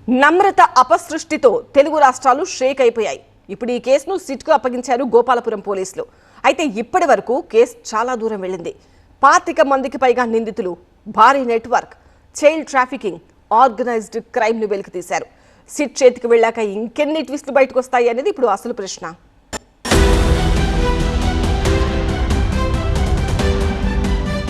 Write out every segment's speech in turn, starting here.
నమ్రత అపసృష్టితో తెలుగు రాష్ట్రాలు షేక్ అయిపోయాయి. ఇప్పుడు ఈ కేసును సిట్కు అప్పగించారు గోపాలపురం పోలీసులు. అయితే ఇప్పటి వరకు కేసు చాలా దూరం వెళ్ళింది. 25 మందికి పైగా నిందితులు, భారీ network, child trafficking, organised crime ను వెలికితీశారు. సిట్ చేతికి వెళ్ళాక ఇంకెన్ని ట్విస్టులు బయటకు వస్తాయి అనేది ఇప్పుడు అసలు ప్రశ్న.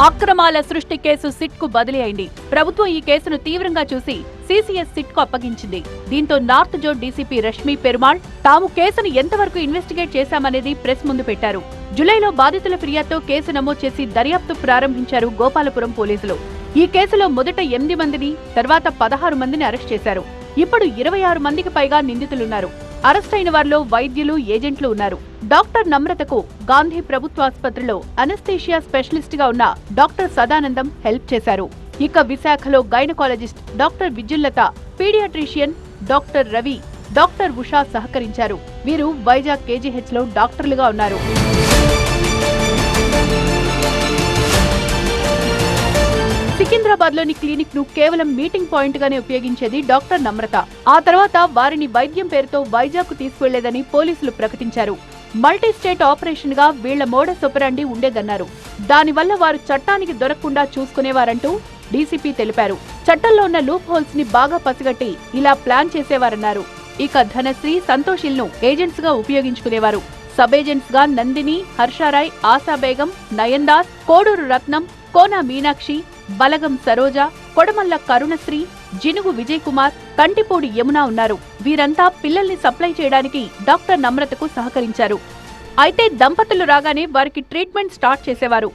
అక్రమాల సృష్టి కేసు సిట్కు బదిలీ అయింది. ప్రభుత్వం ఈ కేసును తీవ్రంగా చూసి సీసీఎస్ సిట్కు అప్పగించింది. దీంతో నార్త్ జోన్ డీసీపీ రష్మీ పెరుమాళ్ తాము కేసును ఎంతవరకు ఇన్వెస్టిగేట్ చేశామనేది ప్రెస్ ముందు పెట్టారు. జులైలో బాధితుల ఫిర్యాదుతో కేసు నమోదు చేసి దర్యాప్తు ప్రారంభించారు గోపాలపురం పోలీసులు. ఈ కేసులో మొదట 8 మందిని, తర్వాత 16 మందిని అరెస్ట్ చేశారు. ఇప్పుడు 26 మందికి పైగా నిందితులున్నారు. అరెస్ట్ అయిన వారిలో వైద్యులు, ఏజెంట్లు ఉన్నారు. డాక్టర్ నమ్రతకు గాంధీ ప్రభుత్వాసుపత్రిలో అనస్థీషియా స్పెషలిస్ట్ గా ఉన్న డాక్టర్ సదానందం హెల్ప్ చేశారు. ఇక విశాఖలో gynaecologist doctor Vidyullata, paediatrician doctor Ravi, doctor Usha సహకరించారు. వీరు వైజాగ్ కేజీహెచ్ లో డాక్టర్లుగా ఉన్నారు. సికింద్రాబాద్ లోని క్లినిక్ ను కేవలం మీటింగ్ పాయింట్ గానే ఉపయోగించేది డాక్టర్ నమ్రత. ఆ తర్వాత వారిని వైద్యం పేరుతో వైజాగ్ కు తీసుకువెళ్లేదని పోలీసులు ప్రకటించారు. మల్టీ స్టేట్ ఆపరేషన్ గా వీళ్ల మోడస్ ఆపరాండి ఉండేదన్నారు. దానివల్ల వారు చట్టానికి దొరకకుండా చూసుకునేవారంటూ డీసీపీ తెలిపారు. చట్టంలో ఉన్న లూప్ హోల్స్ ని బాగా పసిగట్టి ఇలా ప్లాన్ చేసేవారన్నారు. ఇక ధనశ్రీ, సంతోషిల్ను ఏజెంట్స్ గా ఉపయోగించుకునేవారు. సబ్ ఏజెంట్స్ గా నందిని, హర్షారాయ్, ఆశాబేగం, నయన్దాస్, కోడూరు రత్నం, కోనా మీనాక్షి, బలగం సరోజ, కొడమల్ల కరుణశ్రీ, జినుగు విజయ్ కుమార్, కంటిపూడి యమున ఉన్నారు. వీరంతా పిల్లల్ని సప్లై చేయడానికి డాక్టర్ నమ్రతకు సహకరించారు. అయితే దంపతులు రాగానే వారికి ట్రీట్మెంట్ స్టార్ట్ చేసేవారు.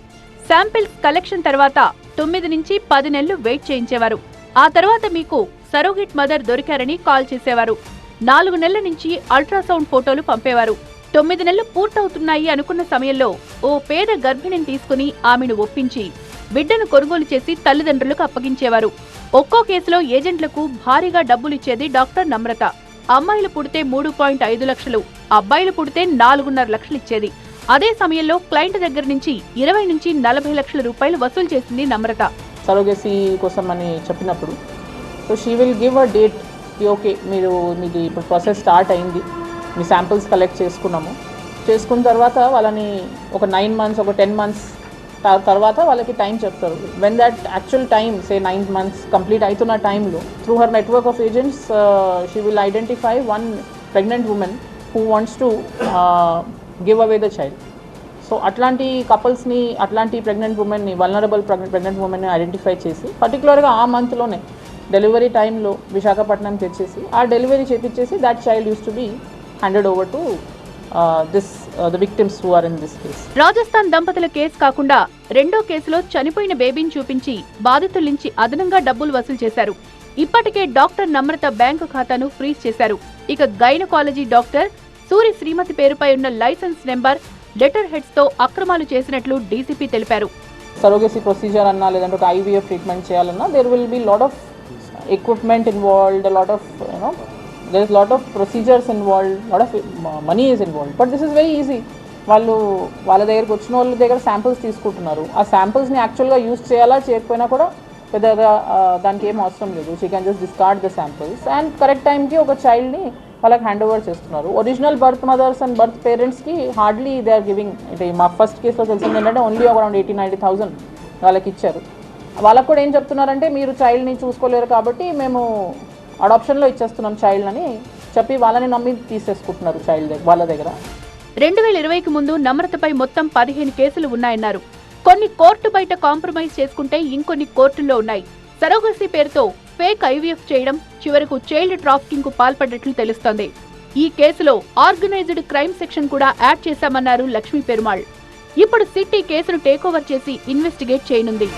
శాంపిల్స్ కలెక్షన్ తర్వాత 9 నుంచి 10 నెలలు వెయిట్ చేయించేవారు. ఆ తర్వాత మీకు సరోగేట్ మదర్ దొరికారని కాల్ చేసేవారు. 4 నెలల నుంచి అల్ట్రాసౌండ్ ఫోటోలు పంపేవారు. 9 నెలలు పూర్తవుతున్నాయి అనుకున్న సమయంలో ఓ పేద గర్భిణిని తీసుకుని ఆమెను ఒప్పించి బిడ్డను కొనుగోలు చేసి తల్లిదండ్రులకు అప్పగించేవారు. ఒక్కో కేసులో ఏజెంట్లకు భారీగా డబ్బులిచ్చేది డాక్టర్ నమ్రత. అమ్మాయిలు పుడితే 3.5 లక్షలు, అబ్బాయిలు పుడితే 4.5 లక్షలు ఇచ్చేది. అదే సమయంలో క్లయింట్ దగ్గర నుంచి 20 నుంచి 40 లక్షల రూపాయలు వసూలు చేసింది నమ్రత. సరోగసీ కోసం అని చెప్పినప్పుడు so she will give a date. Okay, మీది ఇప్పుడు ప్రాసెస్ స్టార్ట్ అయింది, మీ శాంపిల్స్ కలెక్ట్ చేసుకున్న తర్వాత వాళ్ళని ఒక 9 మంత్స్, ఒక 10 మంత్స్ తర్వాత వాళ్ళకి టైం చెప్తారు. When that actual time, say 9 months complete అవుతున్న టైంలో through her network of agents she will identify one pregnant women who wants to give away the child. So అట్లాంటి కపుల్స్ని, అట్లాంటి ప్రెగ్నెంట్ ఉమెన్ని, వల్నరబుల్ ప్రెగ్నెంట్ ఉమెన్ని ఐడెంటిఫై చేసి పర్టికులర్గా ఆ మంత్లోనే డెలివరీ టైంలో విశాఖపట్నం తెచ్చేసి ఆ డెలివరీ చేపించేసి that child use to be handed over to the victims who are in this case. Rajasthan దంపతుల కేసు కాకుండా రెండో కేసులో చనిపోయిన బేబీని చూపించి బాధితుల నుంచి అదనంగా డబ్బులు వసూలు చేశారు. ఇప్పటికే డాక్టర్ నమ్రత బ్యాంకు ఖాతాను ఫ్రీజ్ చేశారు. ఇక గైనకాలజీ డాక్టర్ సూరి శ్రీమతి పేరుపై ఉన్న లైసెన్స్ నెంబర్, లెటర్ హెడ్స్ తో అక్రమాలు చేసినట్లు డీసీపీ తెలిపారు. సరోగసీ ప్రొసీజర్ అన్నా లేదంటే ఒక ఐవీఎఫ్ ట్రీట్మెంట్ చేయాలన్నా there will be lot of equipment involved, lot of there is lot of procedures involved, lot of money is involved, but this is very easy. వాళ్ళ దగ్గరకు వచ్చిన వాళ్ళ దగ్గర శాంపిల్స్ తీసుకుంటున్నారు. ఆ శాంపిల్స్ని యాక్చువల్గా యూజ్ చేయాలా చేయకపోయినా కూడా పెద్దగా దానికి ఏం అవసరం లేదు. She can just discard the samples and correct టైంకి ఒక చైల్డ్ని వాళ్ళకి హ్యాండ్ ఓవర్ చేస్తున్నారు. Original birth mothers and birth పేరెంట్స్కి హార్డ్లీ దే ఆర్ గివింగ్. అంటే మా ఫస్ట్ కేసులో తెలిసింది ఏంటంటే ఓన్లీ అరౌండ్ 80,000-90,000 వాళ్ళకి ఇచ్చారు. వాళ్ళకు కూడా ఏం చెప్తున్నారంటే మీరు చైల్డ్ని చూసుకోలేరు కాబట్టి మేము అడాప్షన్లో ఇచ్చేస్తున్నాం చైల్డ్ అని చెప్పి వాళ్ళని నమ్మి తీసేసుకుంటున్నారు చైల్డ్ వాళ్ళ దగ్గర. 2020కి ముందు నమ్రతపై మొత్తం 15 కేసులు ఉన్నాయన్నారు. కొన్ని కోర్టు బయట కాంప్రమైజ్ చేసుకుంటే ఇంకొన్ని కోర్టుల్లో ఉన్నాయి. సరోగసీ పేరుతో ఫేక్ ఐవీఎఫ్ చేయడం, చివరకు చైల్డ్ ట్రాఫికింగ్ కు పాల్పడ్డట్లు తెలుస్తోంది. ఈ కేసులో ఆర్గనైజ్డ్ క్రైమ్ సెక్షన్ కూడా యాడ్ చేశామన్నారు లక్ష్మీ పెరుమాళ్. ఇప్పుడు సిటీ కేసును టేకోవర్ చేసి ఇన్వెస్టిగేట్ చేయనుంది.